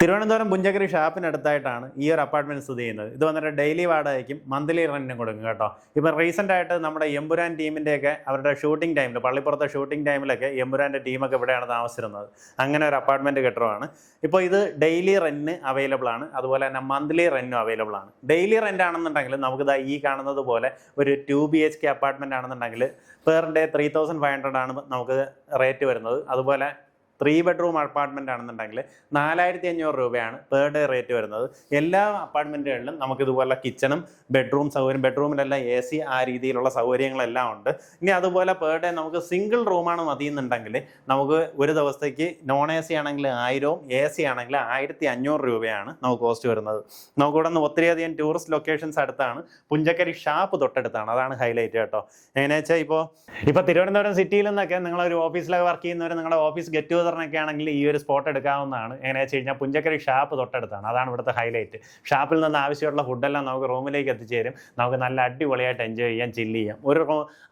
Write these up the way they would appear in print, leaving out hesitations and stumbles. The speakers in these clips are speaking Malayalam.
തിരുവനന്തപുരം പുഞ്ചക്കരി ഷാപ്പിനടുത്തായിട്ടാണ് ഈ ഒരു അപ്പാർട്ട്മെന്റ് സ്ഥിതി ചെയ്യുന്നത്. ഇത് വന്നിട്ട് ഡെയിലി വാടകയ്ക്കും മന്ത്ലി റെന്റിനും കൊടുക്കും കേട്ടോ. ഇപ്പം റീസെന്റ് ആയിട്ട് നമ്മുടെ എമ്പുരാൻ ടീമിൻ്റെയൊക്കെ അവരുടെ ഷൂട്ടിംഗ് ടൈമിൽ, പള്ളിപ്പുറത്തെ ഷൂട്ടിംഗ് ടൈമിലൊക്കെ എമ്പുരാൻ്റെ ടീമൊക്കെ ഇവിടെയാണ് താമസിച്ചിരുന്നത്. അങ്ങനെ ഒരു അപ്പാർട്ട്മെന്റ് കെട്ടിടമാണ്. ഇപ്പോൾ ഇത് ഡെയിലി റെന്റിന് അവൈലബിൾ ആണ്, അതുപോലെ തന്നെ മന്ത്ലി റെന്റിനും അവൈലബിൾ ആണ്. ഡെയിലി റെന്റ് ആണെന്നുണ്ടെങ്കിൽ നമുക്ക് ഈ കാണുന്നത് പോലെ ഒരു 2 BHK അപ്പാർട്ട്മെന്റ് ആണെന്നുണ്ടെങ്കിൽ പെർ ഡേ 3500 ആണ് നമുക്ക് റേറ്റ് വരുന്നത്. അതുപോലെ 3 ബെഡ്റൂം അപ്പാർട്ട്മെന്റ് ആണെന്നുണ്ടെങ്കിൽ 4500 രൂപയാണ് പെർ ഡേ റേറ്റ് വരുന്നത്. എല്ലാ അപ്പാർട്ട്മെന്റുകളിലും നമുക്ക് ഇതുപോലെ കിച്ചണും ബെഡ്റൂം സൗകര്യം, ബെഡ്റൂമിലെല്ലാം AC, ആ രീതിയിലുള്ള സൗകര്യങ്ങളെല്ലാം ഉണ്ട്. ഇനി അതുപോലെ പെർ ഡേ നമുക്ക് സിംഗിൾ റൂമാണ് മതിയെന്നുണ്ടെങ്കിൽ നമുക്ക് ഒരു ദിവസത്തേക്ക് നോൺ AC ആണെങ്കിൽ 1000, AC ആണെങ്കിൽ 1500 രൂപയാണ് നമുക്ക് കോസ്റ്റ് വരുന്നത്. നമുക്കിവിടെ നിന്ന് ഒത്തിരിയധികം ടൂറിസ്റ്റ് ലൊക്കേഷൻസ് അടുത്താണ്. പുഞ്ചക്കരി ഷാപ്പ് തൊട്ടടുത്താണ്, അതാണ് ഹൈലൈറ്റ് കേട്ടോ. എങ്ങനെയാ വെച്ചാൽ ഇപ്പോൾ തിരുവനന്തപുരം സിറ്റിയിൽ നിന്നൊക്കെ നിങ്ങളൊരു ഓഫീസിലൊക്കെ വർക്ക് ചെയ്യുന്നവർ നിങ്ങളുടെ ഓഫീസ് ഗെറ്റ് ടുഗദറിനൊക്കെ ആണെങ്കിൽ ഈ ഒരു സ്പോട്ട് എടുക്കാവുന്നതാണ്. എങ്ങനെയാ വെച്ച് കഴിഞ്ഞാൽ പുഞ്ചക്കരി ഷാപ്പ് തൊട്ടടുത്താണ്, അതാണ് ഇവിടുത്തെ ഹൈലൈറ്റ്. ഷാപ്പിൽ നിന്ന് ആവശ്യമുള്ള ഫുഡെല്ലാം നമുക്ക് റൂമിലേക്ക് എത്തിച്ചേരും. നമുക്ക് നല്ല അടിപൊളിയായിട്ട് എൻജോയ് ചെയ്യാം, ചില്ല് ചെയ്യാം. ഒരു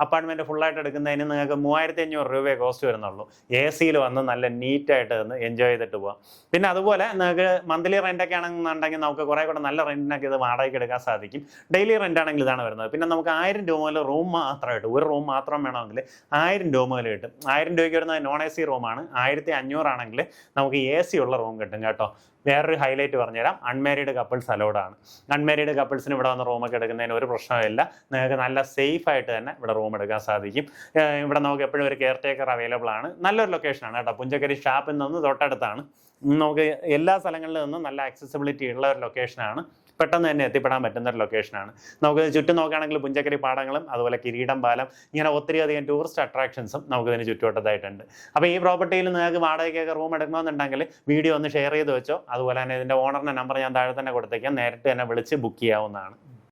അപ്പാർട്ട്മെന്റ് ഫുള്ളായിട്ട് എടുക്കുന്നതിന് നിങ്ങൾക്ക് 3500 രൂപയെ കോസ്റ്റ് വരുന്നുള്ളൂ. AC-യിൽ വന്ന് നല്ല നീറ്റായിട്ട് നിന്ന് എൻജോയ് ചെയ്തിട്ട് പോകാം. പിന്നെ അതുപോലെ നിങ്ങൾക്ക് മന്ത്ലി റെൻ്റൊക്കെ ആണെന്നുണ്ടെങ്കിൽ നമുക്ക് കുറേ കൂടെ നല്ല റെൻറ്റിനൊക്കെ ഇത് വാടകയ്ക്ക് എടുക്കാൻ സാധിക്കും. ഡെയിലി റെൻ്റ് ആണെങ്കിൽ ഇതാണ് വരുന്നത്. പിന്നെ നമുക്ക് 1000 രൂപ മുതൽ റൂം മാത്രമായിട്ട്, ഒരു റൂം മാത്രം വേണമെങ്കിൽ 1000 രൂപ മുതൽ കിട്ടും. 1000 രൂപയ്ക്ക് വരുന്നത് നോൺ AC റൂമാണ്. 1500 ആണെങ്കിൽ നമുക്ക് AC ഉള്ള റൂം കിട്ടും കേട്ടോ. വേറൊരു ഹൈലൈറ്റ് പറഞ്ഞുതരാം, അൺമാരീഡ് കപ്പിൾസ് അലൗഡാണ്. അൺമാരീഡ് കപ്പിൾസിന് ഇവിടെ വന്ന് റൂമൊക്കെ എടുക്കുന്നതിന് ഒരു പ്രശ്നമില്ല. നിങ്ങൾക്ക് നല്ല സേഫ് ആയിട്ട് തന്നെ ഇവിടെ റൂം എടുക്കാൻ സാധിക്കും. ഇവിടെ നമുക്ക് എപ്പോഴും ഒരു കെയർ ടേക്കർ അവൈലബിൾ ആണ്. നല്ലൊരു ലൊക്കേഷനാണ് കേട്ടോ. പുഞ്ചക്കരി ഷാപ്പിൽ നിന്ന് തൊട്ടടുത്താണ്. നമുക്ക് എല്ലാ സ്ഥലങ്ങളിൽ നിന്നും നല്ല ആക്സസിബിലിറ്റി ഉള്ള ഒരു ലൊക്കേഷനാണ്. പെട്ടെന്ന് തന്നെ എത്തിപ്പെടാൻ പറ്റുന്ന ഒരു ലൊക്കേഷനാണ്. നമുക്ക് ചുറ്റും നോക്കുകയാണെങ്കിൽ പുഞ്ചക്കരി പാടങ്ങളും അതുപോലെ കിരീടം പാലം, ഇങ്ങനെ ഒത്തിരിയധികം ടൂറിസ്റ്റ് അട്രാക്ഷൻസും നമുക്കിതിന് ചുറ്റുവട്ടത്തായിട്ടുണ്ട്. അപ്പോൾ ഈ പ്രോപ്പർട്ടിയിൽ നിങ്ങൾക്ക് വാടകയ്ക്കൊക്കെ റൂം എടുക്കണമെന്നുണ്ടെങ്കിൽ വീഡിയോ ഒന്ന് ഷെയർ ചെയ്ത് വെച്ചോ. അതുപോലെ തന്നെ ഇതിൻ്റെ ഓണറിൻ്റെ നമ്പർ ഞാൻ താഴെ തന്നെ കൊടുത്തേക്കാം. നേരിട്ട് തന്നെ വിളിച്ച് ബുക്ക് ചെയ്യാവുന്നതാണ്.